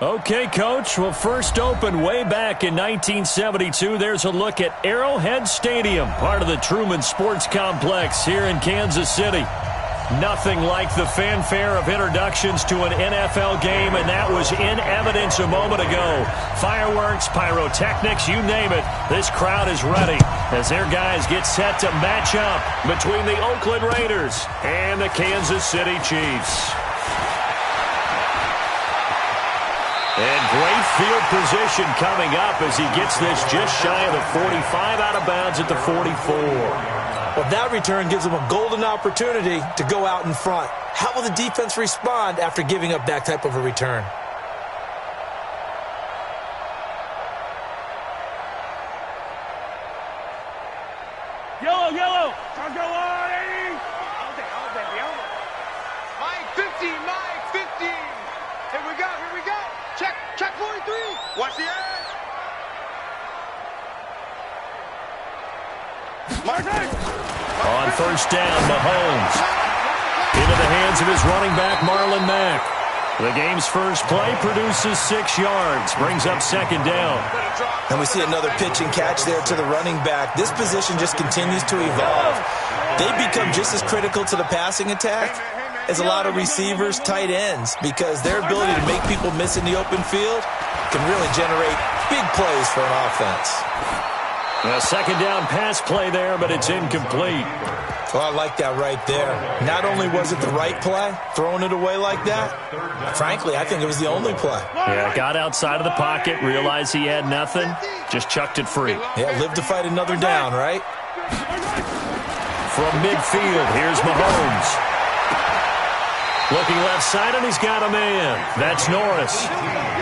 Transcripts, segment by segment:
Okay, Coach. Well, first opened way back in 1972. There's a look at Arrowhead Stadium, part of the Truman Sports Complex here in Kansas City. Nothing like the fanfare of introductions to an NFL game, and that was in evidence a moment ago. Fireworks, pyrotechnics, you name it. This crowd is ready as their guys get set to match up between the Oakland Raiders and the Kansas City Chiefs. And great field position coming up as he gets this just shy of the 45, out of bounds at the 44. Well, that return gives them a golden opportunity to go out in front. How will the defense respond after giving up that type of a return? Yellow, yellow. Let's go on, 80. All day, baby. Mike 15, Mike 15. Here we go, here we go. Check 43. Watch the edge. On first down, Mahomes. Into the hands of his running back, Marlon Mack. The game's first play produces 6 yards, brings up second down. And we see another pitch and catch there to the running back. This position just continues to evolve. They become just as critical to the passing attack as a lot of receivers, tight ends, because their ability to make people miss in the open field can really generate big plays for an offense. A second down pass play there, but it's incomplete. Well, I like that right there. Not only was it the right play, throwing it away like that, frankly, I think it was the only play. Yeah, got outside of the pocket, realized he had nothing, just chucked it free. Yeah, live to fight another down, right? From midfield, here's Mahomes. Looking left side, and he's got a man. That's Norris.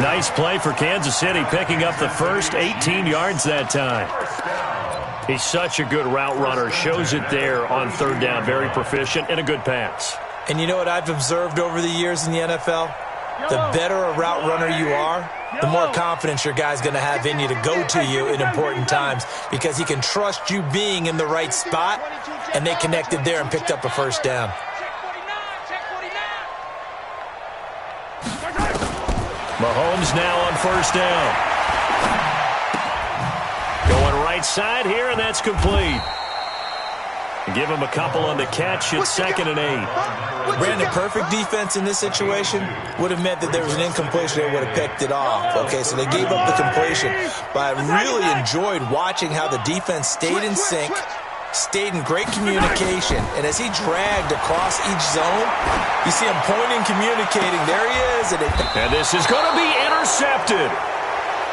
Nice play for Kansas City, picking up the first 18 yards that time. He's such a good route runner. Shows it there on third down. Very proficient and a good pass. And you know what I've observed over the years in the NFL? The better a route runner you are, the more confidence your guy's going to have in you to go to you in important times, because he can trust you being in the right spot, and they connected there and picked up a first down. Mahomes now on first down. Going right side here, and that's complete. Give him a couple on the catch. It's 2nd and 8. Brandon, perfect defense in this situation would have meant that there was an incompletion. They would have picked it off. Okay, so they gave up the completion. But I really enjoyed watching how the defense stayed in sync, stayed in great communication, and as he dragged across each zone, you see him pointing, communicating. There he is. And this is going to be intercepted.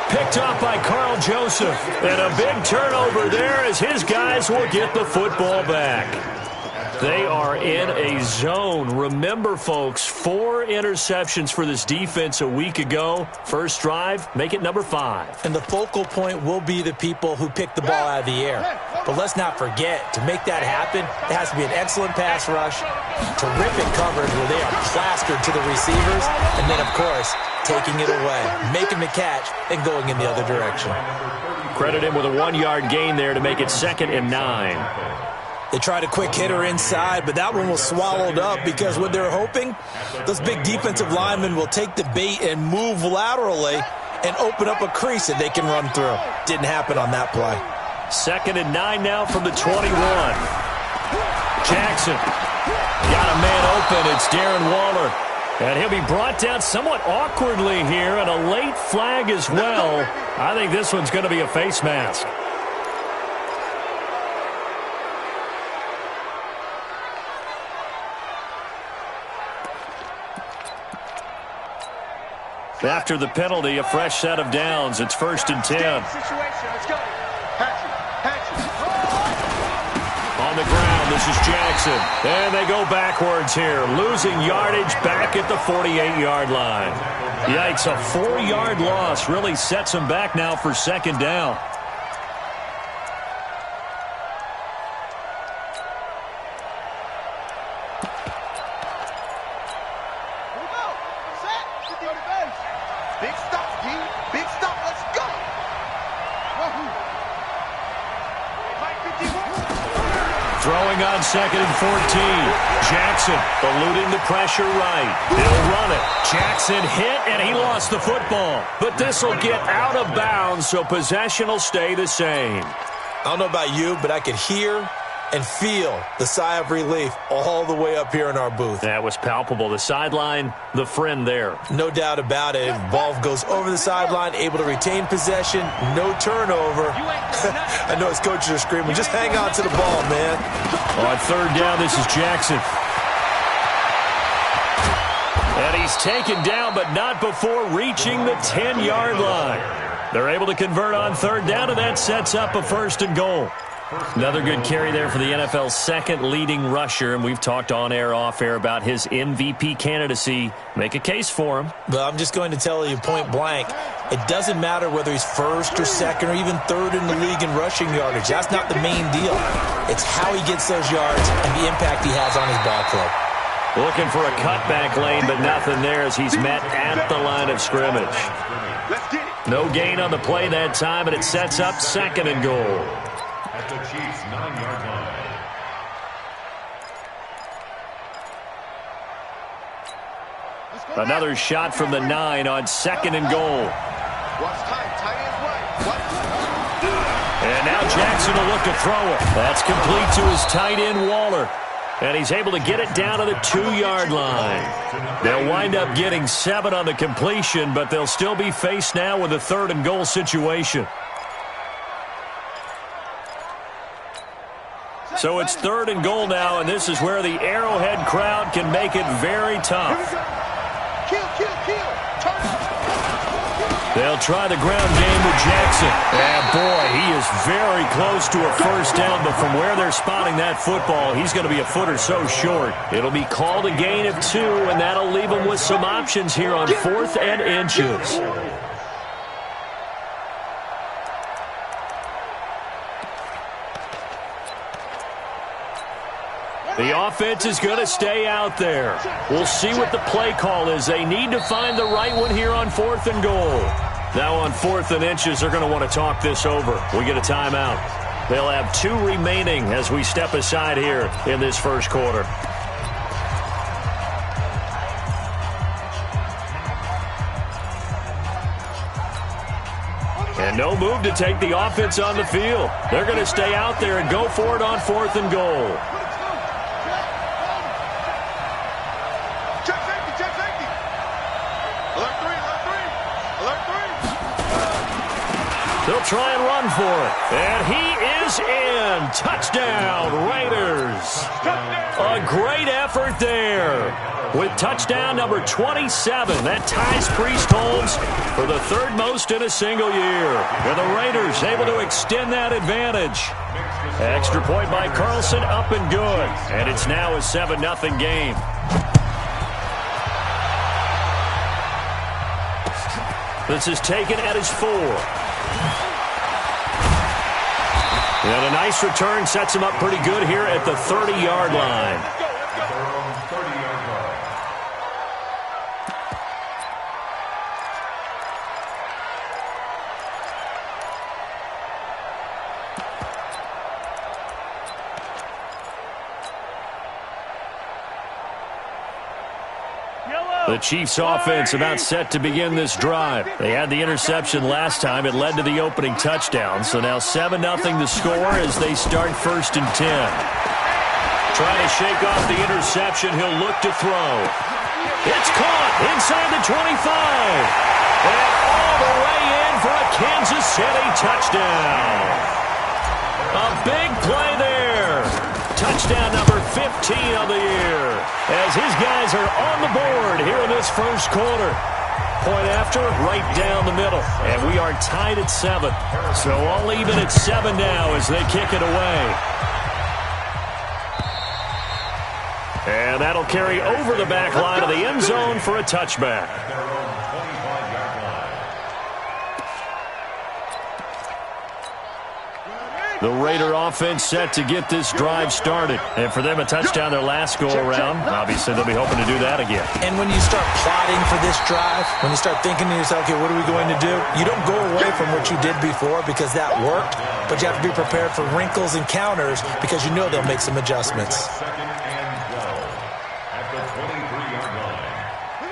Picked up by Carl Joseph. And a big turnover there as his guys will get the football back. They are in a zone. Remember, folks, 4 interceptions for this defense a week ago. First drive, make it number 5. And the focal point will be the people who pick the ball out of the air. But let's not forget, to make that happen, it has to be an excellent pass rush, terrific coverage where they are plastered to the receivers, and then, of course, taking it away, making the catch, and going in the other direction. Credit him with a 1-yard gain there to make it 2nd and 9. They tried a quick hitter inside, but that one was swallowed up because what they're hoping, those big defensive linemen will take the bait and move laterally and open up a crease that they can run through. Didn't happen on that play. 2nd and 9 now from the 21. Jackson got a man open. It's Darren Waller. And he'll be brought down somewhat awkwardly here, and a late flag as well. I think this one's going to be a face mask. After the penalty, a fresh set of downs. It's 1st and 10. On the ground, this is Jackson. And they go backwards here. Losing yardage back at the 48-yard line. Yikes, a 4-yard loss really sets them back now for 2nd down. Throwing on 2nd and 14. Jackson eluding the pressure right. He'll run it. Jackson hit, and he lost the football. But this will get out of bounds, so possession will stay the same. I don't know about you, but I could hear and feel the sigh of relief all the way up here in our booth. That was palpable. The sideline, the friend there. No doubt about it. Ball goes over the sideline, able to retain possession, no turnover. I know his coaches are screaming, just hang on to the ball, man. On third down, this is Jackson. And he's taken down, but not before reaching the 10-yard line. They're able to convert on third down, and that sets up a 1st and goal. Another good carry there for the NFL's second leading rusher, and we've talked on-air, off-air about his MVP candidacy. Make a case for him. But I'm just going to tell you point blank, it doesn't matter whether he's first or second or even third in the league in rushing yardage. That's not the main deal. It's how he gets those yards and the impact he has on his ball club. Looking for a cutback lane, but nothing there as he's met at the line of scrimmage. No gain on the play that time, and it sets up 2nd and goal. At the Chiefs' 9-yard line. Another shot from the 9 on 2nd and goal. And now Jackson will look to throw it. That's complete to his tight end, Waller. And he's able to get it down to the 2-yard line. They'll wind up getting 7 on the completion, but they'll still be faced now with a 3rd and goal situation. So it's 3rd and goal now, and this is where the Arrowhead crowd can make it very tough. They'll try the ground game with Jackson. And boy, he is very close to a 1st down, but from where they're spotting that football, he's going to be a foot or so short. It'll be called a gain of 2, and that'll leave him with some options here on 4th and inches. The offense is going to stay out there. We'll see what the play call is. They need to find the right one here on 4th and goal. Now on 4th and inches, they're going to want to talk this over. We get a timeout. They'll have 2 remaining as we step aside here in this 1st quarter. And no move to take the offense on the field. They're going to stay out there and go for it on 4th and goal. They'll try and run for it. And he is in. Touchdown, Raiders. A great effort there. With touchdown number 27, that ties Priest Holmes for the 3rd most in a single year. And the Raiders able to extend that advantage. Extra point by Carlson, up and good. And it's now a 7-0 game. This is taken at his 4. And a nice return sets him up pretty good here at the 30-yard line. The Chiefs offense about set to begin this drive. They had the interception last time. It led to the opening touchdown. So now 7-0 the score as they start 1st and 10. Trying to shake off the interception. He'll look to throw. It's caught inside the 25. And all the way in for a Kansas City touchdown. A big play there. Touchdown number 15 of the year as his guys are on the board here in this 1st quarter. Point after, right down the middle. And we are tied at 7. So all even at 7 now as they kick it away. And that'll carry over the back line of the end zone for a touchback. The Raider offense set to get this drive started. And for them, a touchdown their last go-around. Obviously, they'll be hoping to do that again. And when you start plotting for this drive, when you start thinking to yourself, okay, what are we going to do? You don't go away from what you did before because that worked, but you have to be prepared for wrinkles and counters because you know they'll make some adjustments.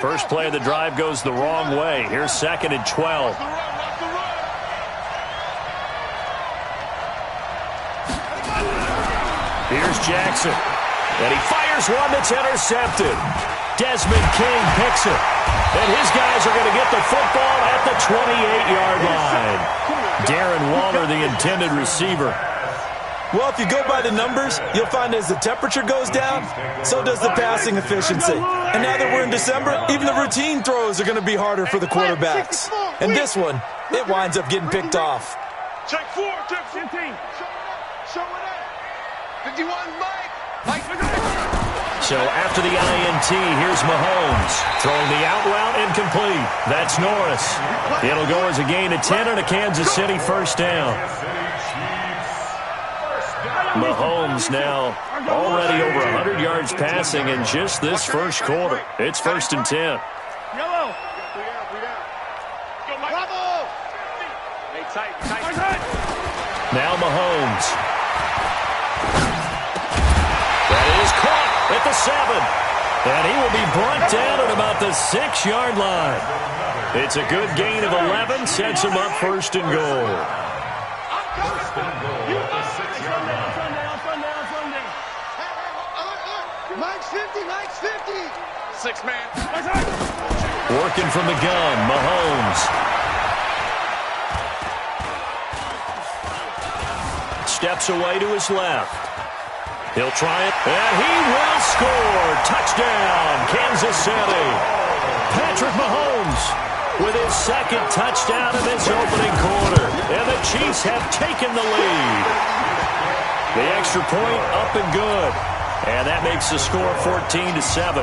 First play of the drive goes the wrong way. Here's 2nd and 12. Here's Jackson. And he fires one that's intercepted. Desmond King picks it. And his guys are going to get the football at the 28-yard line. Darren Waller, the intended receiver. Well, if you go by the numbers, you'll find as the temperature goes down, so does the passing efficiency. And now that we're in December, even the routine throws are going to be harder for the quarterbacks. And this one, it winds up getting picked off. Check 4, check 15. Show it up. 51, Mike. So after the INT, here's Mahomes. Throwing the out route incomplete. That's Norris. It'll go as a gain of 10 and a Kansas City first down. Mahomes now already over 100 yards passing in just this first quarter. It's 1st and 10. Yellow. Bravo. Tight. Now Mahomes. That is caught at the 7. And he will be brought down at about the 6-yard line. It's a good gain of 11. Sets him up 1st and goal. Mike's 50. 6-man. Working from the gun, Mahomes. Steps away to his left. He'll try it, and he will score. Touchdown, Kansas City. Patrick Mahomes with his 2nd touchdown in this opening quarter. And the Chiefs have taken the lead. The extra point up and good. And that makes the score 14-7.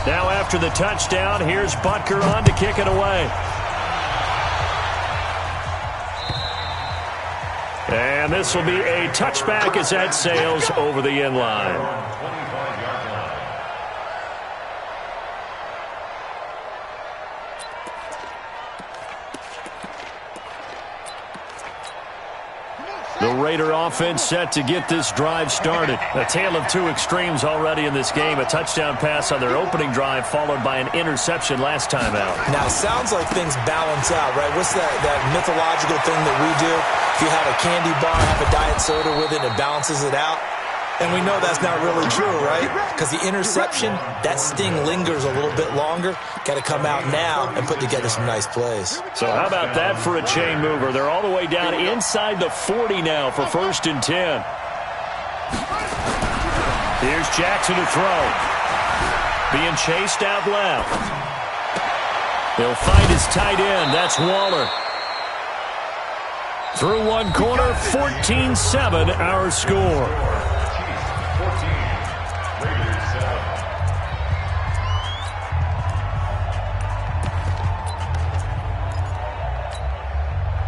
Now after the touchdown, here's Butker on to kick it away. And this will be a touchback as that sails over the end line. The Raider offense set to get this drive started. A tale of two extremes already in this game. A touchdown pass on their opening drive followed by an interception last time out. Now, it sounds like things balance out, right? What's that mythological thing that we do? If you have a candy bar, have a diet soda with it, it balances it out. And we know that's not really true, right? Because the interception, that sting lingers a little bit longer. Got to come out now and put together some nice plays. So how about that for a chain mover? They're all the way down inside the 40 now for 1st and 10. Here's Jackson to throw. Being chased out left. He'll find his tight end. That's Waller. Through one corner, 14-7 our score.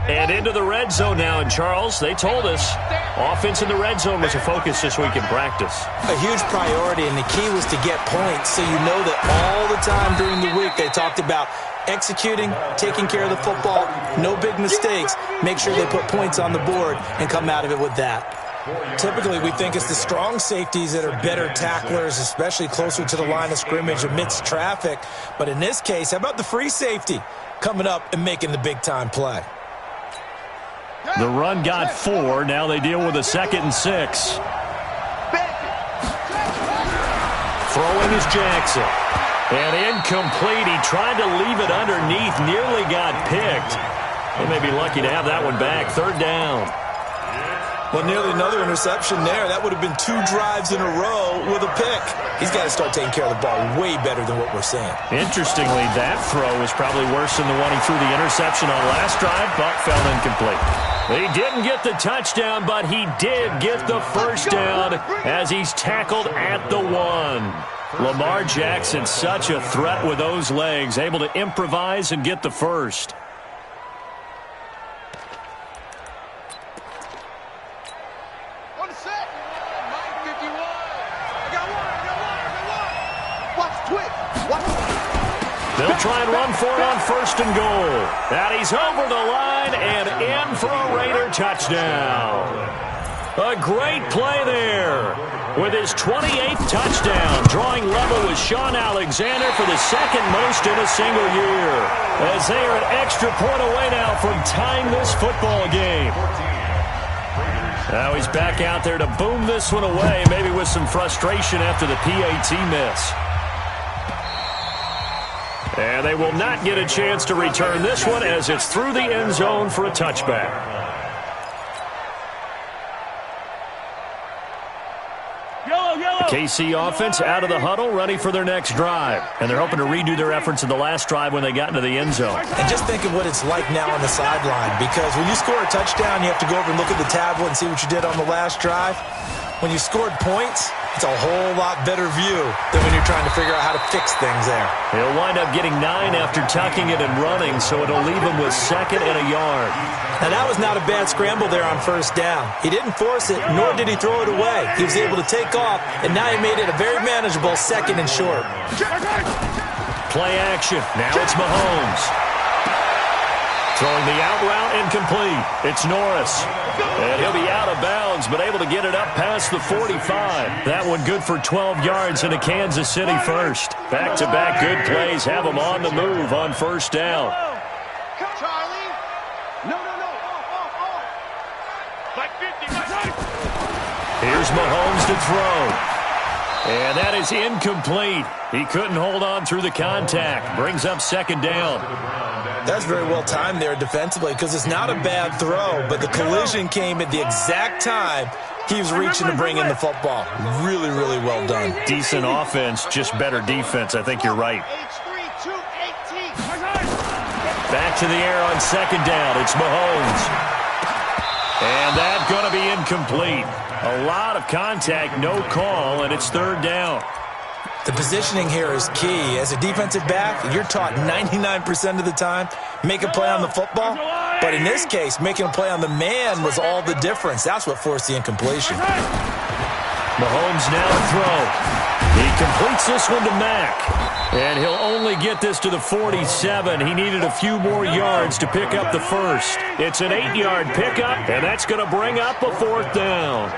And into the red zone now. And, Charles, they told us offense in the red zone was a focus this week in practice. A huge priority, and the key was to get points. So you know that all the time during the week they talked about executing, taking care of the football, no big mistakes, make sure they put points on the board and come out of it with that. Typically, we think it's the strong safeties that are better tacklers, especially closer to the line of scrimmage amidst traffic. But in this case, how about the free safety coming up and making the big-time play? The run got 4. Now they deal with a 2nd and 6. Throwing is Jackson. And incomplete. He tried to leave it underneath. Nearly got picked. They may be lucky to have that one back. 3rd down. Well, nearly another interception there. That would have been 2 drives in a row with a pick. He's got to start taking care of the ball way better than what we're seeing. Interestingly, that throw was probably worse than the one he threw the interception on last drive, but fell incomplete. He didn't get the touchdown, but he did get the first down as he's tackled at the 1. Lamar Jackson, such a threat with those legs, able to improvise and get the first. They'll try and run for it on 1st and goal. And he's over the line and in for a Raider touchdown. A great play there with his 28th touchdown, drawing level with Sean Alexander for the second most in a single year, as they are an extra point away now from tying this football game. Now he's back out there to boom this one away, maybe with some frustration after the PAT miss. And they will not get a chance to return this one as it's through the end zone for a touchback. The KC offense out of the huddle, ready for their next drive. And they're hoping to redo their efforts in the last drive when they got into the end zone. And just think of what it's like now on the sideline, because when you score a touchdown, you have to go over and look at the tablet and see what you did on the last drive. When you scored points, it's a whole lot better view than when you're trying to figure out how to fix things there. He'll wind up getting 9 after tucking it and running, so it'll leave him with 2nd and a yard. Now, that was not a bad scramble there on first down. He didn't force it, nor did he throw it away. He was able to take off, and now he made it a very manageable 2nd and short. Play action. Now it's Mahomes. Throwing the out route incomplete. It's Norris. And he'll be out of bounds, but able to get it up past the 45. That one good for 12 yards into Kansas City first. Back-to-back good plays have them on the move on first down. Charlie. No. Like 50. Here's Mahomes to throw. And that is incomplete. He couldn't hold on through the contact. Brings up 2nd down. That's very well timed there defensively, because it's not a bad throw, but the collision came at the exact time he was reaching to bring in the football. Really, really well done. Decent offense, just better defense. I think you're right. Back to the air on 2nd down. It's Mahomes. And that's going to be incomplete. A lot of contact, no call, and it's 3rd down. The positioning here is key. As a defensive back, you're taught 99% of the time, make a play on the football. But in this case, making a play on the man was all the difference. That's what forced the incompletion. Mahomes now to throw. He completes this one to Mack. And he'll only get this to the 47. He needed a few more yards to pick up the first. It's an 8-yard pickup, and that's going to bring up a 4th down.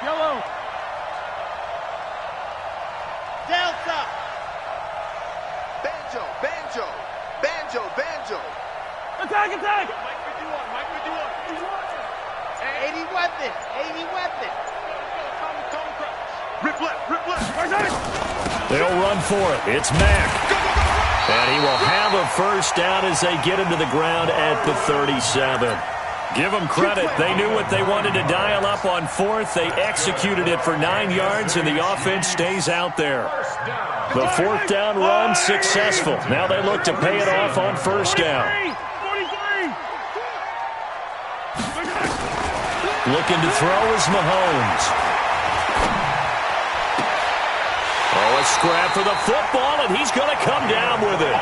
Yellow. Delta. Banjo. Attack. Mike 51. 80 weapon. Rip left. They'll run for it. It's Mack. And he will have a first down as they get him to the ground at the 37. Give them credit. They knew what they wanted to dial up on 4th. They executed it for 9 yards, and the offense stays out there. The 4th down run successful. Now they look to pay it off on first down. Looking to throw is Mahomes. Oh, a scrap for the football, and he's going to come down with it.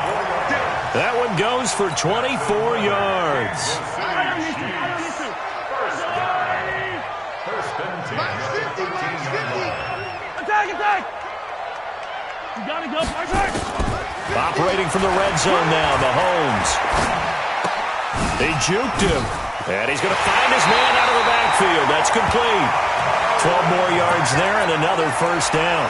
That one goes for 24 yards. Attack! You gotta go, Operating from the red zone now, Mahomes. They juked him, and he's going to find his man out of the backfield. That's complete. 12 more yards there and another first down.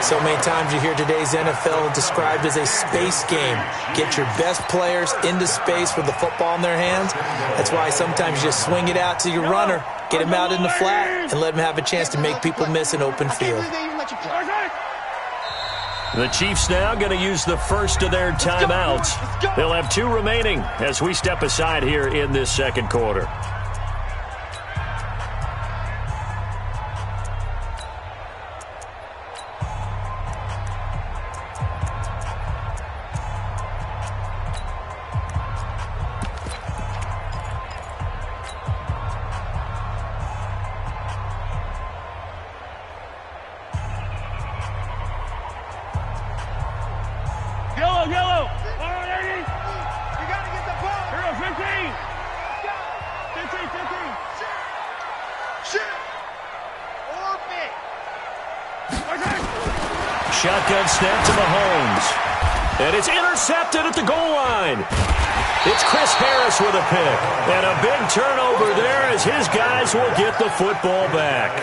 So many times you hear today's NFL described as a space game. Get your best players into space with the football in their hands. That's why sometimes you just swing it out to your runner, get him out in the flat, and let him have a chance to make people miss an open field. The Chiefs now going to use the first of their timeouts. They'll have 2 remaining as we step aside here in this second quarter. Yellow. All right, 80. You got to get the ball. Here, 15. 15. Shoot. Orbit. Shotgun snap to Mahomes. And it's intercepted at the goal line. It's Chris Harris with a pick. And a big turnover there as his guys will get the football back.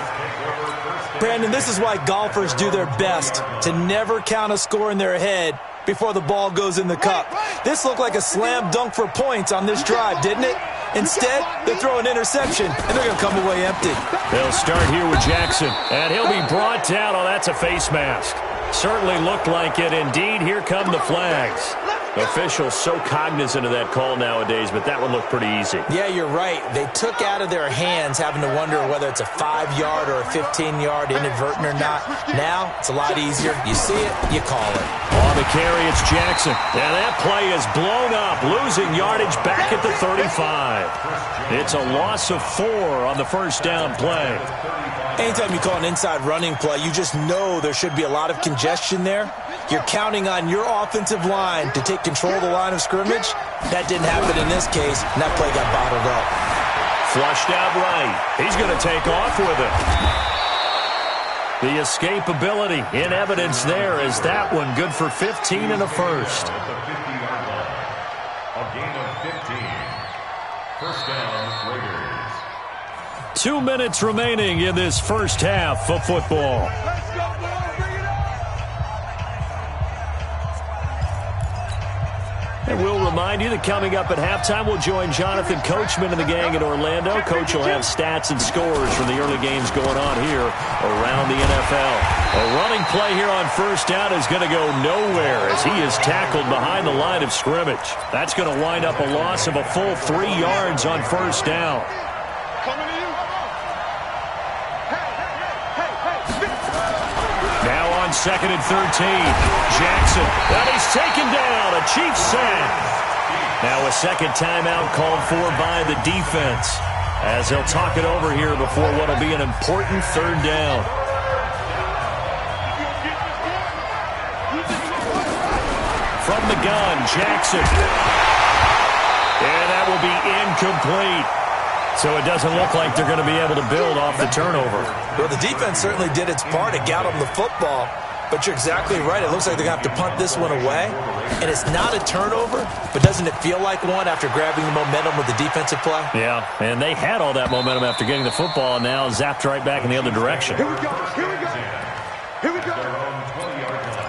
Brandon, this is why golfers do their best to never count a score in their head before the ball goes in the cup. This looked like a slam dunk for points on this drive, didn't it? Instead, they throw an interception, and they're going to come away empty. They'll start here with Jackson, and he'll be brought down. Oh, that's a face mask. Certainly looked like it. Indeed, here come the flags. Officials so cognizant of that call nowadays, but that one looked pretty easy. Yeah, you're right. They took out of their hands having to wonder whether it's a 5-yard or a 15-yard inadvertent or not. Now, it's a lot easier. You see it, you call it. On the carry, it's Jackson. And that play is blown up, losing yardage back at the 35. It's a loss of 4 on the first down play. Anytime you call an inside running play, you just know there should be a lot of congestion there. You're counting on your offensive line to take control of the line of scrimmage. That didn't happen in this case, and that play got bottled up. Flushed out right. He's going to take off with it. The escapability in evidence there is that one good for 15 and a first. At the 50-yard line. A gain of 15. First down, Raiders. 2 minutes remaining in this first half of football. Let's go, boys. Bring it on. And we'll remind you that coming up at halftime, we'll join Jonathan Coachman and the gang in Orlando. Coach will have stats and scores from the early games going on here around the NFL. A running play here on first down is going to go nowhere as he is tackled behind the line of scrimmage. That's going to wind up a loss of a full 3 yards on first down. Coming to you. Now on second and 13, Jackson. And he's taken down, a Chiefs sack. Now a second timeout called for by the defense as they'll talk it over here before what will be an important third down. From the gun, Jackson. And that will be incomplete. So it doesn't look like they're going to be able to build off the turnover. Well, the defense certainly did its part to get them the football. But you're exactly right. It looks like they're going to have to punt this one away. And it's not a turnover, but doesn't it feel like one after grabbing the momentum with the defensive play? Yeah, and they had all that momentum after getting the football and now zapped right back in the other direction. Here we go. Here we go. Here we go. Their own 20-yard line.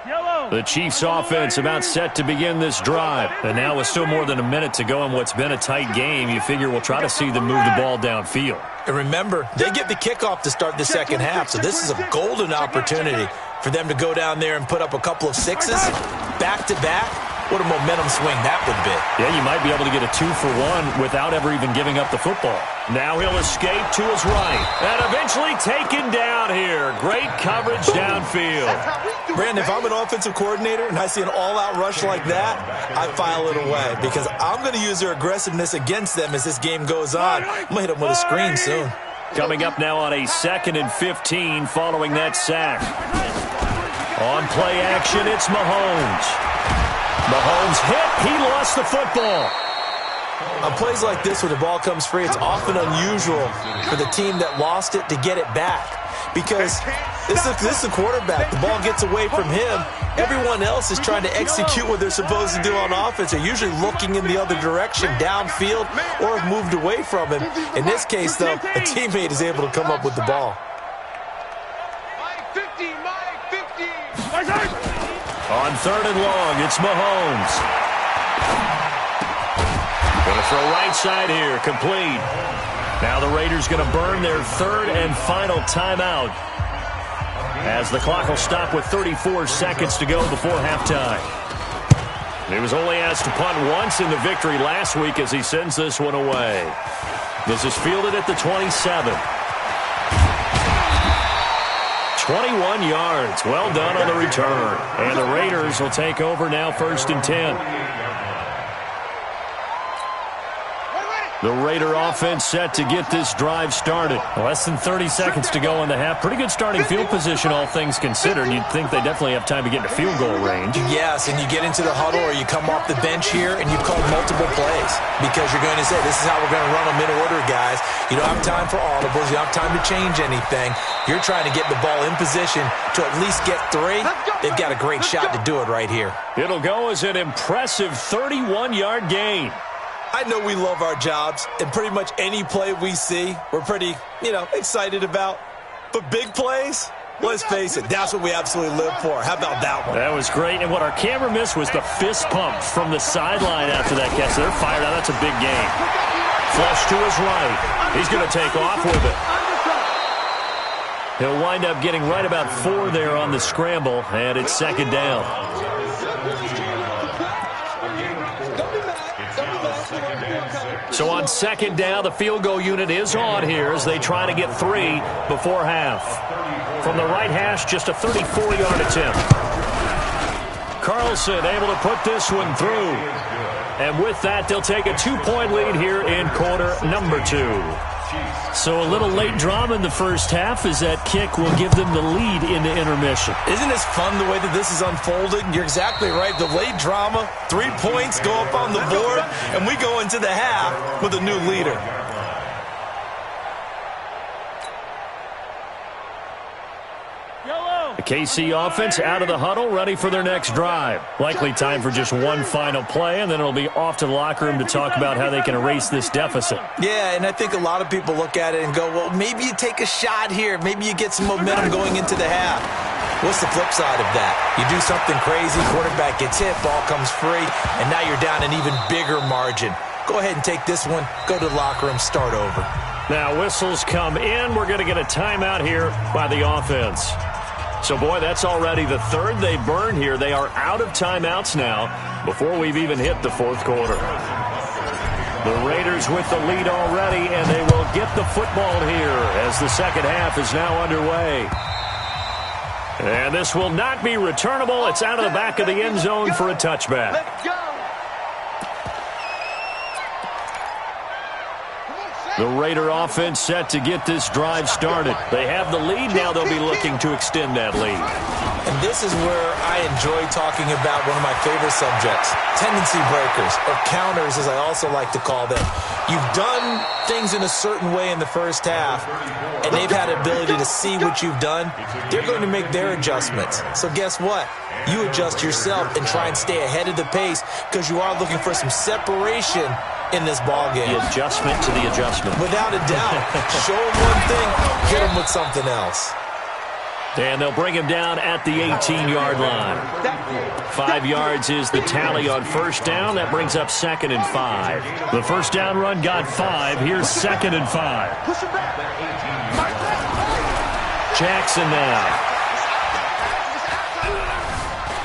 Yellow. The Chiefs offense about set to begin this drive. And now with still more than a minute to go in what's been a tight game, you figure we'll try to see them move the ball downfield. And remember, they get the kickoff to start the second half, so this is a golden opportunity for them to go down there and put up a couple of sixes back-to-back. What a momentum swing that would be. Yeah, you might be able to get a 2-for-1 without ever even giving up the football. Now he'll escape to his right. And eventually taken down here. Great coverage downfield. Brandon, if I'm an offensive coordinator and I see an all-out rush like that, I file it away because I'm going to use their aggressiveness against them as this game goes on. I'm going to hit them with a screen soon. Coming up now on a 2nd and 15 following that sack. On play action, it's Mahomes. Mahomes hit. He lost the football. On plays like this where the ball comes free, it's often unusual for the team that lost it to get it back because this is a quarterback. The ball gets away from him. Everyone else is trying to execute what they're supposed to do on offense. They're usually looking in the other direction, downfield, or have moved away from him. In this case, though, a teammate is able to come up with the ball. Mike 50, Mike 50. On 3rd and long, it's Mahomes. Going to throw right side here, complete. Now the Raiders going to burn their 3rd and final timeout as the clock will stop with 34 seconds to go before halftime. He was only asked to punt once in the victory last week as he sends this one away. This is fielded at the 27. 21 yards. Well done on the return. And the Raiders will take over now 1st and 10. The Raider offense set to get this drive started. Less than 30 seconds to go in the half. Pretty good starting field position, all things considered. You'd think they definitely have time to get into field goal range. Yes, and you get into the huddle or you come off the bench here and you call multiple plays because you're going to say, this is how we're going to run them in order, guys. You don't have time for audibles. You don't have time to change anything. You're trying to get the ball in position to at least get 3. They've got a great shot to do it right here. It'll go as an impressive 31-yard gain. I know we love our jobs, and pretty much any play we see, we're pretty, excited about. But big plays, let's face it, that's what we absolutely live for. How about that one? That was great, and what our camera missed was the fist pump from the sideline after that catch. They're fired out. That's a big game. Flush to his right. He's going to take off with it. He'll wind up getting right about 4 there on the scramble, and it's second down. So on second down, the field goal unit is on here as they try to get 3 before half. From the right hash, just a 34-yard attempt. Carlson able to put this one through. And with that, they'll take a 2-point lead here in quarter number 2. So a little late drama in the first half as that kick will give them the lead into intermission. Isn't this fun the way that this is unfolding? You're exactly right. The late drama, 3 points go up on the board, and we go into the half with a new leader. The KC offense out of the huddle, ready for their next drive. Likely time for just one final play, and then it'll be off to the locker room to talk about how they can erase this deficit. Yeah, and I think a lot of people look at it and go, well, maybe you take a shot here. Maybe you get some momentum going into the half. What's the flip side of that? You do something crazy, quarterback gets hit, ball comes free, and now you're down an even bigger margin. Go ahead and take this one, go to the locker room, start over. Now whistles come in. We're going to get a timeout here by the offense. So, boy, that's already the third they burn here. They are out of timeouts now before we've even hit the fourth quarter. The Raiders with the lead already, and they will get the football here as the second half is now underway. And this will not be returnable. It's out of the back of the end zone for a touchback. Let's go. The Raider offense set to get this drive started. They have the lead. Now they'll be looking to extend that lead. And this is where I enjoy talking about one of my favorite subjects, tendency breakers, or counters as I also like to call them. You've done things in a certain way in the first half, and they've had the ability to see what you've done. They're going to make their adjustments. So guess what? You adjust yourself and try and stay ahead of the pace because you are looking for some separation in this ball game. The adjustment to the adjustment. Without a doubt. Show them one thing, hit them with something else. And they'll bring him down at the 18-yard line. 5 yards is the tally on first down. That brings up 2nd and 5. The first down run got 5. Here's 2nd and 5. Jackson now.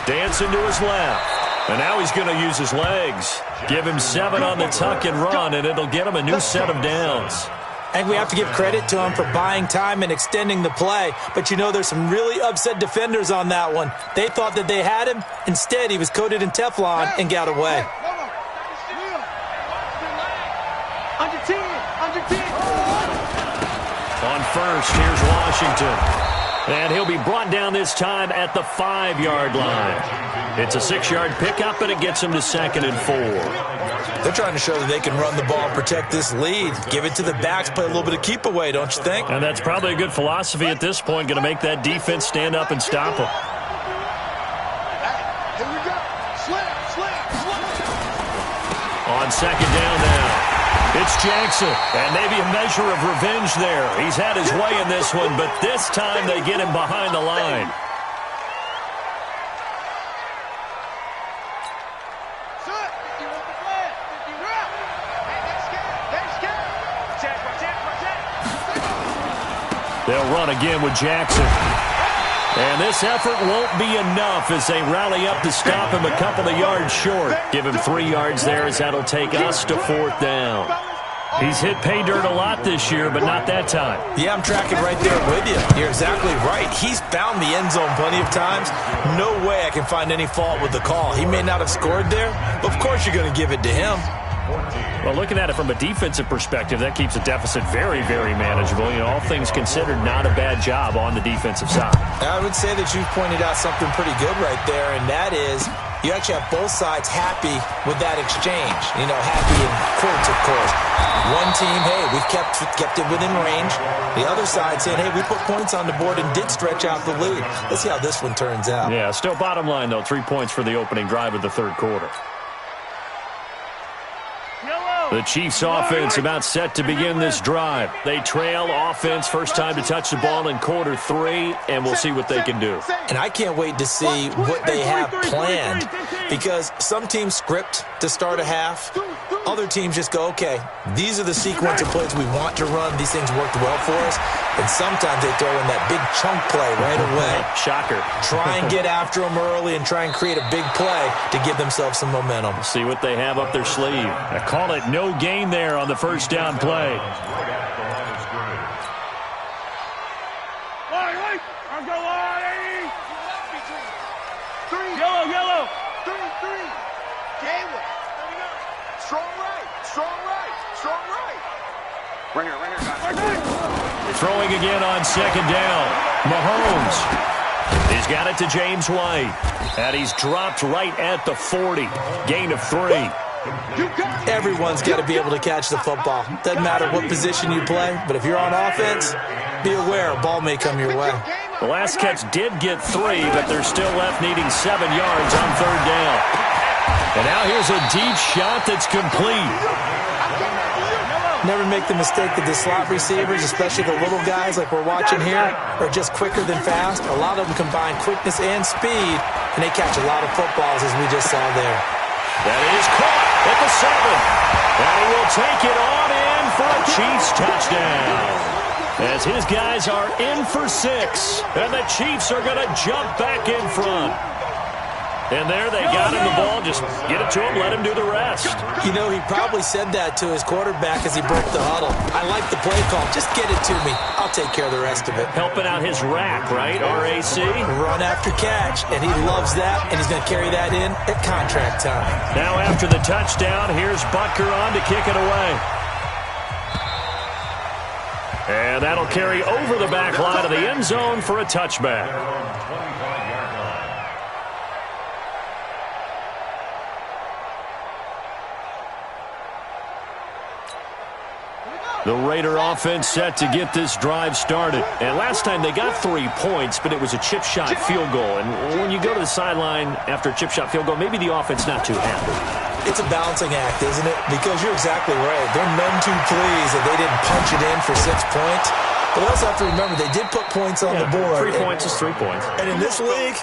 Dancing to his left. And now he's going to use his legs. Give him 7 on the tuck and run, and it'll get him a new set of downs. And we have to give credit to him for buying time and extending the play. But, there's some really upset defenders on that one. They thought that they had him. Instead, he was coated in Teflon and got away. Under 10. On first, here's Washington. And he'll be brought down this time at the 5-yard line. It's a 6-yard pickup, and it gets him to 2nd and 4. They're trying to show that they can run the ball and protect this lead. Give it to the backs, play a little bit of keep away, don't you think? And that's probably a good philosophy at this point, going to make that defense stand up and stop them. Here we go. Slip. On second down now. It's Jackson, and maybe a measure of revenge there. He's had his way in this one, but this time they get him behind the line. They'll run again with Jackson. And this effort won't be enough as they rally up to stop him a couple of yards short. Give him 3 yards there as that'll take us to 4th down. He's hit pay dirt a lot this year, but not that time. Yeah, I'm tracking right there with you. You're exactly right. He's found the end zone plenty of times. No way I can find any fault with the call. He may not have scored there, but of course you're going to give it to him. Well, looking at it from a defensive perspective, that keeps the deficit very, very manageable. All things considered, not a bad job on the defensive side. I would say that you've pointed out something pretty good right there, and that is you actually have both sides happy with that exchange. Happy in quotes, of course. One team, hey, we've kept it within range. The other side saying, hey, we put points on the board and did stretch out the lead. Let's see how this one turns out. Yeah, still bottom line, though, 3 points for the opening drive of the third quarter. Yellow. The Chiefs offense about set to begin this drive. They trail offense first time to touch the ball in quarter 3, and we'll see what they can do. And I can't wait to see what they have planned, because some teams script to start a half. Other teams just go, okay, these are the sequence of plays we want to run. These things worked well for us. And sometimes they throw in that big chunk play right away. Shocker. Try and get after them early and try and create a big play to give themselves some momentum. See what they have up their sleeve. I call it no gain there on the first down play. Yellow. 3. Gateway. Strong right. Right here, guys. Throwing again on second down. Mahomes. He's got it to James White. And he's dropped right at the 40. Gain of 3. Everyone's got to be able to catch the football. Doesn't matter what position you play, but if you're on offense, be aware a ball may come your way. The last catch did get 3, but they're still left needing 7 yards on third down. And now here's a deep shot that's complete. Never make the mistake that the slot receivers, especially the little guys like we're watching here, are just quicker than fast. A lot of them combine quickness and speed, and they catch a lot of footballs, as we just saw there. That is caught at the 7. And he will take it on in for a Chiefs touchdown. As his guys are in for 6. And the Chiefs are going to jump back in front. And there they got him the ball. Just get it to him, let him do the rest. You know, he probably said that to his quarterback as he broke the huddle. I like the play call. Just get it to me. I'll take care of the rest of it. Helping out his rack, right? RAC. Run after catch, and he loves that, and he's going to carry that in at contract time. Now after the touchdown, here's Butker on to kick it away. And that'll carry over the back line of the end zone for a touchback. The Raider offense set to get this drive started. And last time they got 3 points, but it was a chip shot field goal. And when you go to the sideline after a chip shot field goal, maybe the offense not too happy. It's a balancing act, isn't it? Because you're exactly right. They're none too pleased that they didn't punch it in for 6 points. But also have to remember, they did put points on the board. 3 points is 3 points. And in this league,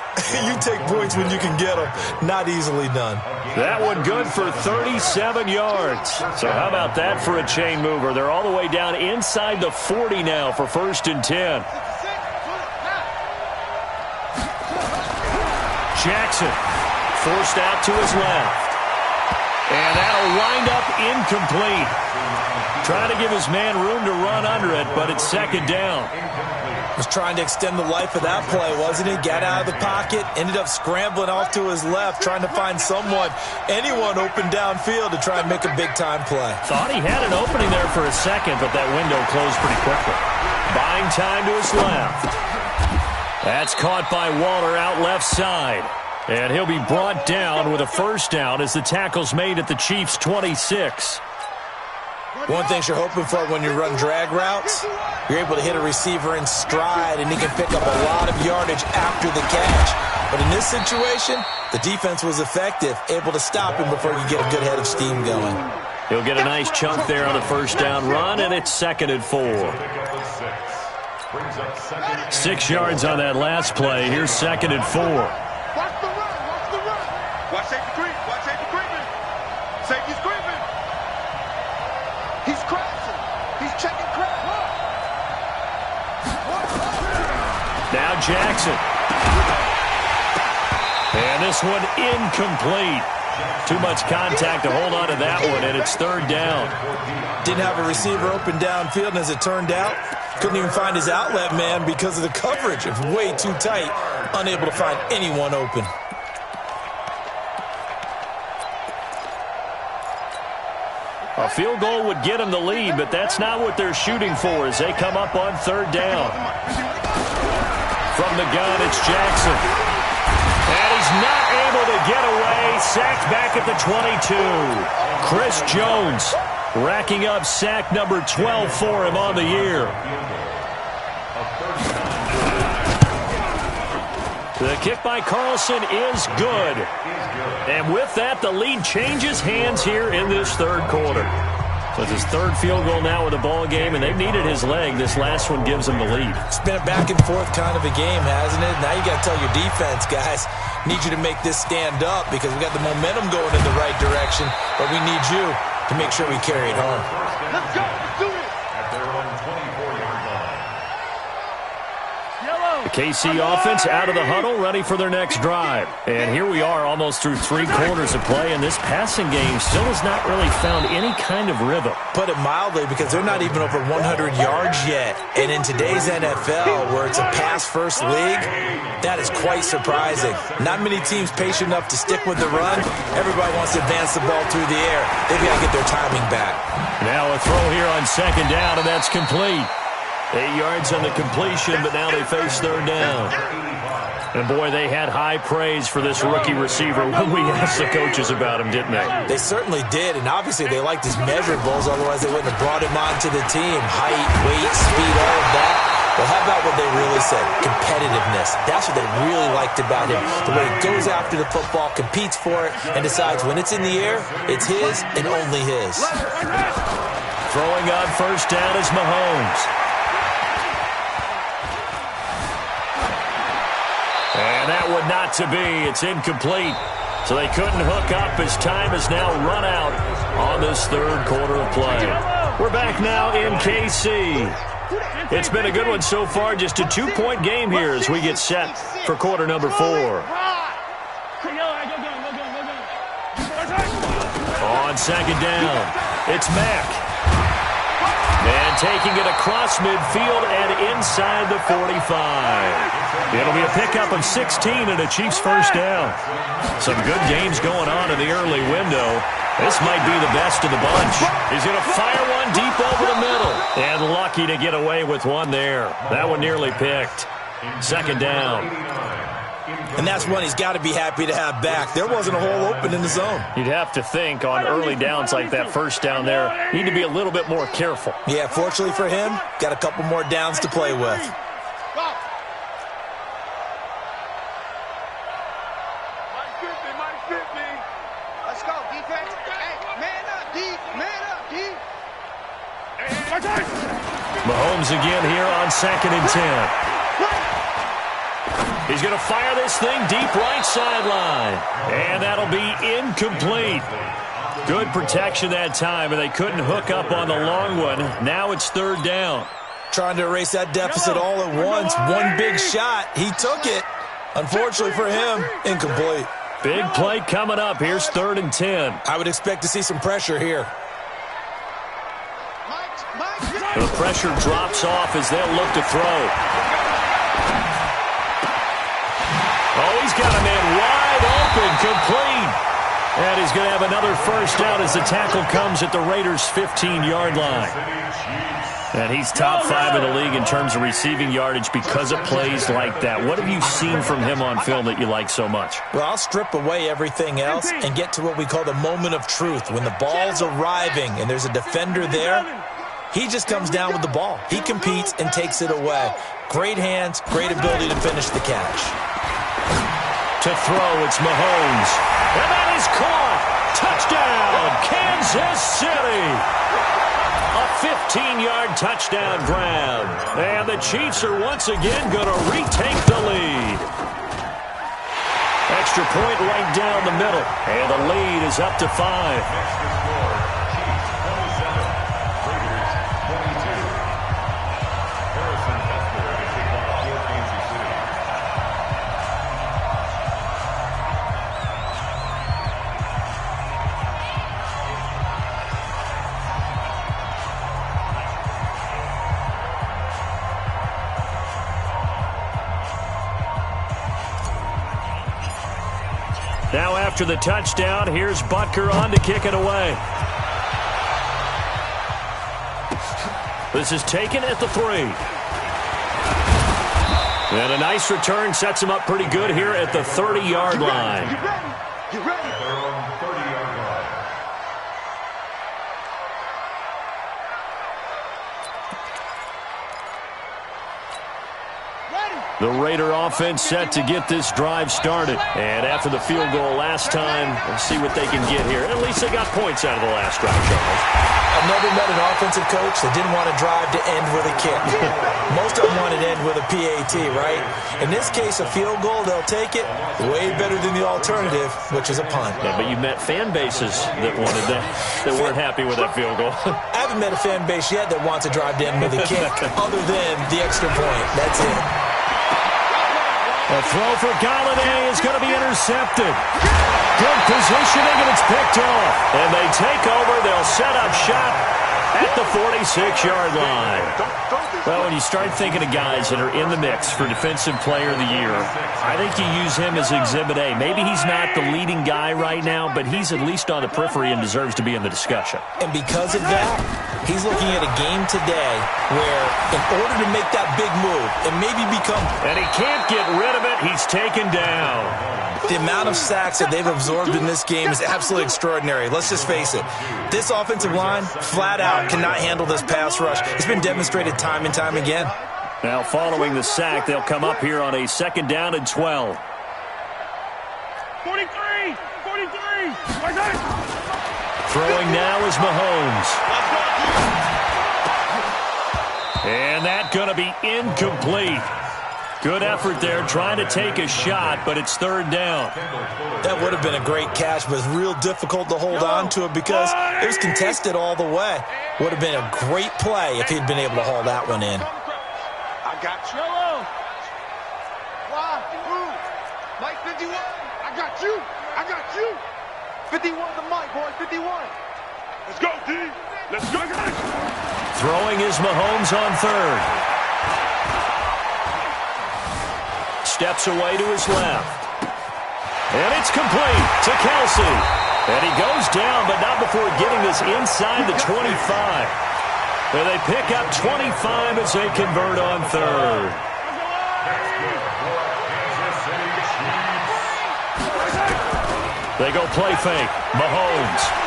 you take points when you can get them. Not easily done. That one good for 37 yards. So how about that for a chain mover? They're all the way down inside the 40 now for 1st and 10. Jackson forced out to his left. And that'll wind up incomplete. Trying to give his man room to run under it, but it's 2nd down. Was trying to extend the life of that play, wasn't he? Got out of the pocket, ended up scrambling off to his left, trying to find anyone open downfield to try and make a big-time play. Thought he had an opening there for a second, but that window closed pretty quickly. Buying time to his left. That's caught by Waller out left side. And he'll be brought down with a 1st down as the tackle's made at the Chiefs' 26. One thing you're hoping for when you run drag routes, you're able to hit a receiver in stride, and he can pick up a lot of yardage after the catch. But in this situation, the defense was effective, able to stop him before you get a good head of steam going. He'll get a nice chunk there on the 1st down run, and it's 2nd and 4. 6 yards on that last play. Here's 2nd and 4. Watch the run. Watch safety creep. Watch safety creeping. Safety's creeping. He's crashing. He's checking crap. Now Jackson. And this one incomplete. Too much contact to hold on to that one, and it's 3rd down. Didn't have a receiver open downfield, and as it turned out, couldn't even find his outlet man because of the coverage. It's way too tight, unable to find anyone open. A field goal would get them the lead, but that's not what they're shooting for as they come up on 3rd down. From the gun, it's Jackson. And he's not able to get away. Sacked back at the 22. Chris Jones racking up sack number 12 for him on the year. The kick by Carlson is good. And with that, the lead changes hands here in this 3rd quarter. So it's his third field goal now with the ball game, and they've needed his leg. This last one gives them the lead. It's been a back and forth kind of a game, hasn't it? Now you got to tell your defense, guys, need you to make this stand up because we got the momentum going in the right direction, but we need you to make sure we carry it home. Let's go. Let's do it. At their own 24-yard line. The KC offense out of the huddle, ready for their next drive. And here we are almost through 3 quarters of play, and this passing game still has not really found any kind of rhythm. Put it mildly, because they're not even over 100 yards yet. And in today's NFL, where it's a pass-first league, that is quite surprising. Not many teams patient enough to stick with the run. Everybody wants to advance the ball through the air. They've got to get their timing back. Now a throw here on second down, and that's complete. 8 yards on the completion, but now they face third down. And, boy, they had high praise for this rookie receiver when we asked the coaches about him, didn't they? They certainly did, and obviously they liked his measurables, otherwise they wouldn't have brought him onto the team. Height, weight, speed, all of that. Well, how about what they really said? Competitiveness. That's what they really liked about him. The way he goes after the football, competes for it, and decides when it's in the air, it's his and only his. Throwing on first down is Mahomes. And that would not to be. It's incomplete. So they couldn't hook up as time has now run out on this third quarter of play. We're back now in KC. It's been a good one so far. Just a 2-point game here as we get set for quarter number 4. On second down, it's Mack. And taking it across midfield and inside the 45. It'll be a pickup of 16 and a Chiefs first down. Some good games going on in the early window. This might be the best of the bunch. He's going to fire one deep over the middle. And lucky to get away with one there. That one nearly picked. Second down. And that's one he's got to be happy to have back. There wasn't a hole open in the zone. You'd have to think on early downs like that first down there, you need to be a little bit more careful. Yeah, fortunately for him, got a couple more downs to play with. Mike 50. Let's go, defense. Hey, man up, D. Man up, D. Mahomes again here on second and 10. He's going to fire this thing deep right sideline. And that'll be incomplete. Good protection that time, and they couldn't hook up on the long one. Now it's third down. Trying to erase that deficit all at once. One big shot. He took it. Unfortunately for him, incomplete. Big play coming up. Here's third and 10. I would expect to see some pressure here. The pressure drops off as they'll look to throw. Oh, he's got a man wide open, complete. And he's going to have another first down as the tackle comes at the Raiders' 15-yard line. And he's top 5 in the league in terms of receiving yardage because of plays like that. What have you seen from him on film that you like so much? Well, I'll strip away everything else and get to what we call the moment of truth. When the ball's arriving and there's a defender there, he just comes down with the ball. He competes and takes it away. Great hands, great ability to finish the catch. To throw, it's Mahomes. And that is caught. Touchdown, Kansas City. A 15-yard touchdown grab. And the Chiefs are once again going to retake the lead. Extra point right down the middle. And the lead is up to 5. Now after the touchdown, here's Butker on to kick it away. This is taken at the 3. And a nice return sets him up pretty good here at the 30-yard line. You ready? The Raider offense set to get this drive started. And after the field goal last time, let's see what they can get here. At least they got points out of the last drive, Charles. I've never met an offensive coach that didn't want to drive to end with a kick. Most of them want to end with a PAT, right? In this case, a field goal, they'll take it way better than the alternative, which is a punt. Yeah, but you met fan bases that wanted that, that weren't happy with that field goal. I haven't met a fan base yet that wants to drive to end with a kick other than the extra point. That's it. A throw for Galladay is going to be intercepted. Good positioning, and it's picked off. And they take over. They'll set up shop at the 46-yard line. Well, when you start thinking of guys that are in the mix for Defensive Player of the Year, I think you use him as Exhibit A. Maybe he's not the leading guy right now, but he's at least on the periphery and deserves to be in the discussion. And because of that, he's looking at a game today where, in order to make that big move and maybe become... And he can't get rid of it. He's taken down. The amount of sacks that they've absorbed in this game is absolutely extraordinary. Let's just face it. This offensive line, flat out, cannot handle this pass rush. It's been demonstrated time and time again. Now, following the sack, they'll come up here on a 2nd down and 12. 43! 43! Throwing now is Mahomes. And that's going to be incomplete. Good effort there, trying to take a shot, but it's 3rd down. That would have been a great catch, but it's real difficult to hold on to it because it was contested all the way. Would have been a great play if he'd been able to haul that one in. I got you. Mike 51. I got you. I got you. 51 to Mike, boy. 51. Let's go, D. Let's go, guys. Throwing is Mahomes on 3rd. Steps away to his left. And it's complete to Kelsey. And he goes down, but not before getting this inside the 25. And they pick up 25 as they convert on 3rd. They go play fake. Mahomes.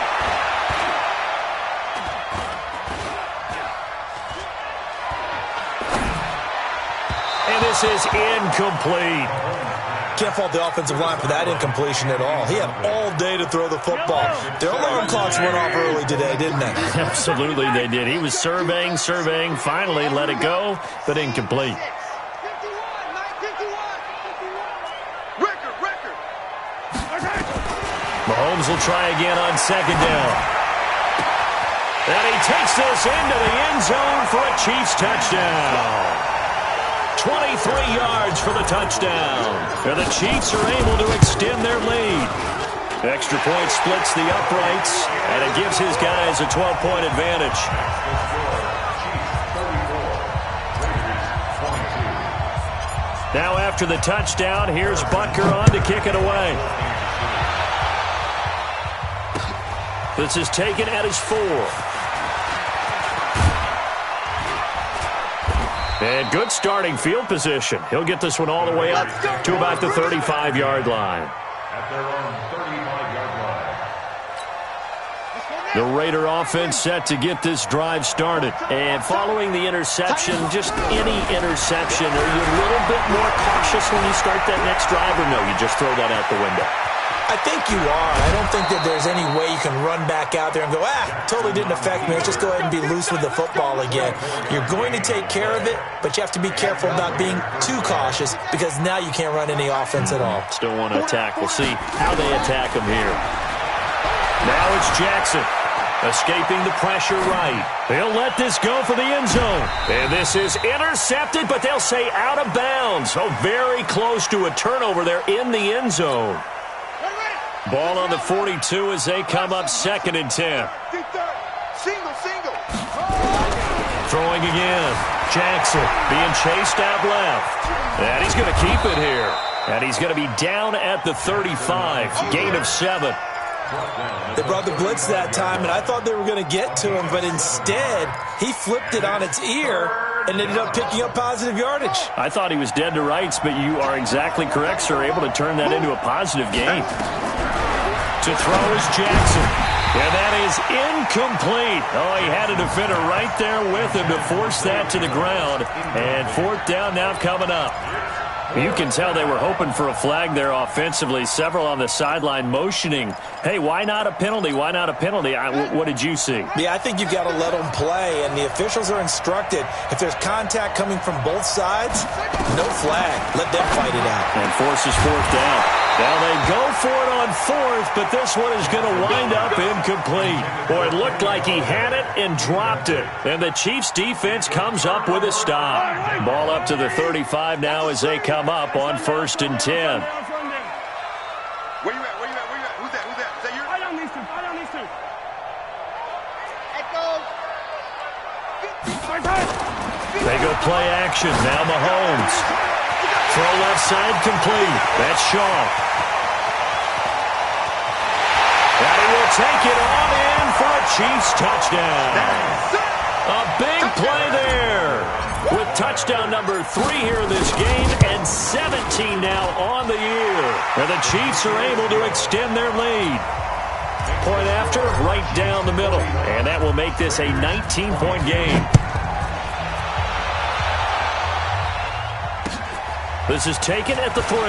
And this is incomplete. Can't fault the offensive line for that incompletion at all. He had all day to throw the football. Their alarm clocks went off early today, didn't they? Absolutely they did. He was surveying, finally let it go, but incomplete. Mahomes will try again on 2nd down. And he takes this into the end zone for a Chiefs touchdown. 23 yards for the touchdown. And the Chiefs are able to extend their lead. Extra point splits the uprights, and it gives his guys a 12-point advantage. Now after the touchdown, here's Butker on to kick it away. This is taken at his 4th. And good starting field position. He'll get this one all the way up to about the 35-yard line. At their own 35-yard line. The Raider offense set to get this drive started. And following the interception, just any interception, are you a little bit more cautious when you start that next drive, or no, you just throw that out the window? I think you are. I don't think that there's any way you can run back out there and go, totally didn't affect me. Let's just go ahead and be loose with the football again. You're going to take care of it, but you have to be careful about being too cautious because now you can't run any offense at all. Still want to attack. We'll see how they attack him here. Now it's Jackson. Escaping the pressure right. They'll let this go for the end zone. And this is intercepted, but they'll say out of bounds. So very close to a turnover there in the end zone. Ball on the 42 as they come up 2nd and 10. Single. Throwing again. Jackson being chased out left. And he's going to keep it here. And he's going to be down at the 35. Gain of 7. They brought the blitz that time, and I thought they were going to get to him, but instead, he flipped it on its ear and ended up picking up positive yardage. I thought he was dead to rights, but you are exactly correct, sir. Able to turn that into a positive gain. To throw is Jackson. And that is incomplete. Oh, he had a defender right there with him to force that to the ground. And 4th down now coming up. You can tell they were hoping for a flag there offensively. Several on the sideline motioning, hey, why not a penalty? Why not a penalty? What did you see? Yeah, I think you've got to let them play, and the officials are instructed, if there's contact coming from both sides, no flag. Let them fight it out. And forces fourth down. Now they go for it on fourth, but this one is going to wind up incomplete. Boy, it looked like he had it and dropped it. And the Chiefs defense comes up with a stop. Ball up to the 35 now as they come up on 1st and 10. Where you at? Where you at? Where you at? Who's that? Who's that? Is that yours? Fight on these two. Fight on these two. They go play action. Now Mahomes. Throw left side complete. That's Shaw. And he will take it on in for a Chiefs touchdown. A big play there. With touchdown number 3 here in this game and 17 now on the year. And the Chiefs are able to extend their lead. Point after, right down the middle. And that will make this a 19-point game. This is taken at the 3.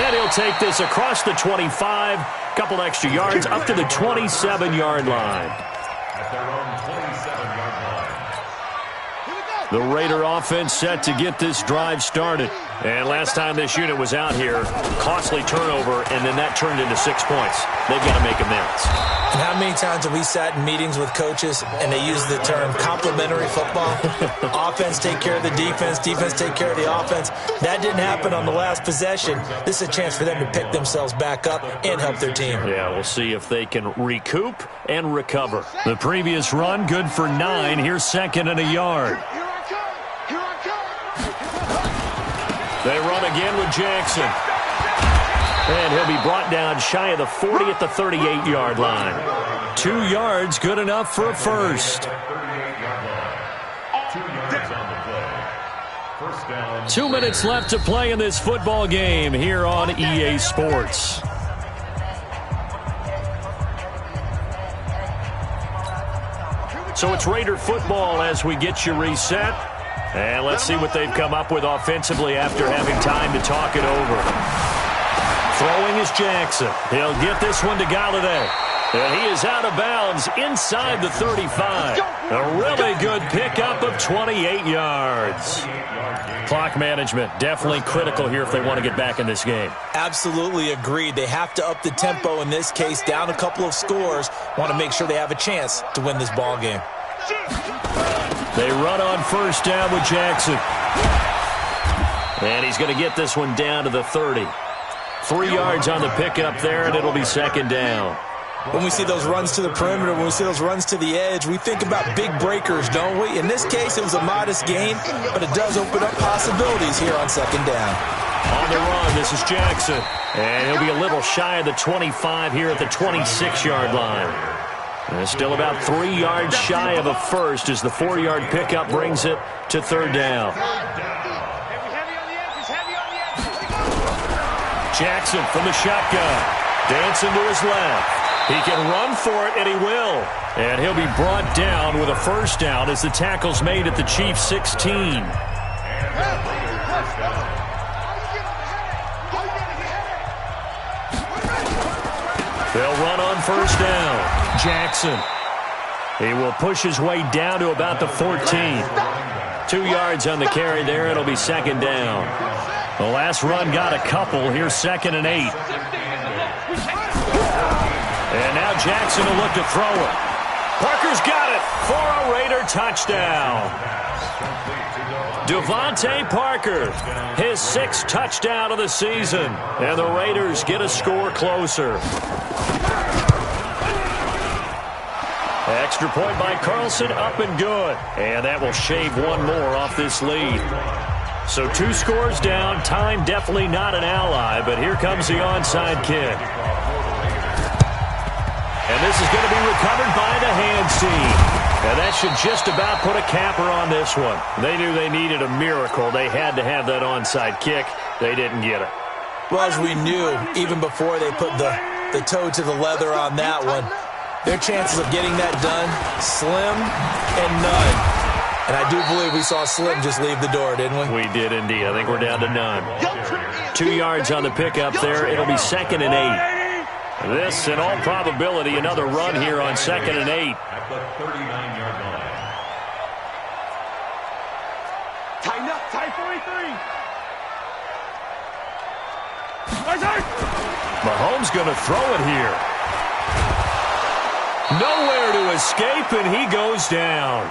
And he'll take this across the 25. Couple extra yards up to the 27-yard line. At their own 27-yard line. The Raider offense set to get this drive started. And last time this unit was out here, costly turnover, and then that turned into 6 points. They've got to make amends. And how many times have we sat in meetings with coaches and they use the term complementary football? Offense take care of the defense, defense take care of the offense. That didn't happen on the last possession. This is a chance for them to pick themselves back up and help their team. Yeah, we'll see if they can recoup and recover. The previous run, good for 9. Here's 2nd and a yard. They run again with Jackson. And he'll be brought down shy of the 40 at the 38-yard line. 2 yards, good enough for a first. 2 yards on the play. First down. 2 minutes left to play in this football game here on EA Sports. So it's Raider football as we get you reset. And let's see what they've come up with offensively after having time to talk it over. Throwing is Jackson. He'll get this one to Galladay. And he is out of bounds inside the 35. A really good pickup of 28 yards. Clock management definitely critical here if they want to get back in this game. Absolutely agreed. They have to up the tempo in this case, down a couple of scores. Want to make sure they have a chance to win this ball game. They run on first down with Jackson. And he's going to get this one down to the 30. 3 yards on the pickup there, and it'll be 2nd down. When we see those runs to the perimeter, when we see those runs to the edge, we think about big breakers, don't we? In this case, it was a modest gain, but it does open up possibilities here on 2nd down. On the run, this is Jackson. And he'll be a little shy of the 25 here at the 26-yard line. And still about 3 yards shy of a first as the 4-yard pickup brings it to 3rd down. Jackson from the shotgun. Dancing to his left. He can run for it, and he will. And he'll be brought down with a first down as the tackle's made at the Chiefs' 16. They'll run on first down. Jackson. He will push his way down to about the 14. 2 yards on the carry there. It'll be 2nd down. The last run got a couple. Here's 2nd and 8. And now Jackson will look to throw it. Parker's got it for a Raider touchdown. Devontae Parker, his 6th touchdown of the season. And the Raiders get a score closer. Extra point by Carlson, up and good. And that will shave one more off this lead. So 2 scores down. Time definitely not an ally, but here comes the onside kick. And this is going to be recovered by the hands team. And that should just about put a capper on this one. They knew they needed a miracle. They had to have that onside kick. They didn't get it. Well, as we knew, even before they put the toe to the leather on that one, their chances of getting that done, slim and none. And I do believe we saw Slim just leave the door, didn't we? We did indeed. I think we're down to none. 2 yards on the pickup there. It'll be 2nd and 8. This, in all probability, another run here on 2nd and 8. At the 39-yard line. Tighten up, tight 43. Mahomes going to throw it here. Nowhere to escape, and he goes down.